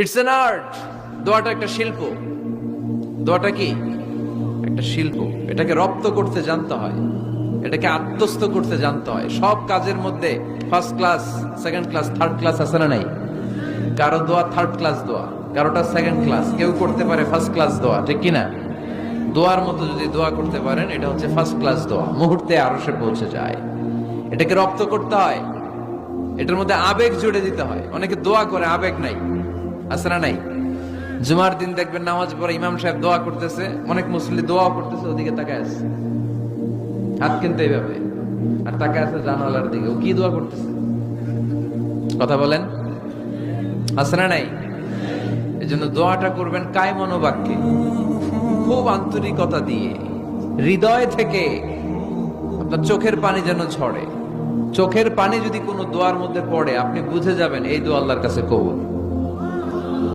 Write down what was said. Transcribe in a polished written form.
It's an art. দোয়াটা একটা শিল্প। দোয়াটা কি? একটা শিল্প। এটাকে রপ্ত করতে জানতে হয়, এটাকে আত্মস্থ করতে জানতে হয়। সব কাজের মধ্যে first class, second class, third class আছে না নাই? কারো দোয়া থার্ড ক্লাস দোয়া, কারোটা সেকেন্ড ক্লাস, কেউ করতে পারে ফার্স্ট ক্লাস দোয়া, ঠিক কিনা? দোয়ার মতো যদি দোয়া করতে পারেন, এটা হচ্ছে ফার্স্ট ক্লাস দোয়া, মুহূর্তে আরশে পৌঁছে যায়। এটাকে রপ্ত করতে হয়, এটার মধ্যে আবেগ জুড়ে দিতে হয়। অনেকে দোয়া করে আবেগ নাই, আছে না নাই? জুমার দিন দেখবেন নামাজ পড়ে ইমাম সাহেব দোয়া করতেছে, অনেক মুসল্লি দোয়া করতেছে, ওদিকে তাকায় আছে, হাত কিন্তু এইভাবে, আর তাকায় আছে জানালার দিকে। ও কি দোয়া করতেছে? কথা বলেন, আছে না নাই? এই জন্য দোয়াটা করবেন কায় মনোবাক্যে, খুব আন্তরিকতা দিয়ে, হৃদয় থেকে। আপনার চোখের পানি যেন ঝরে। চোখের পানি যদি কোনো দোয়ার মধ্যে পড়ে, আপনি বুঝে যাবেন এই দোয়া আল্লাহর কাছে কবুল।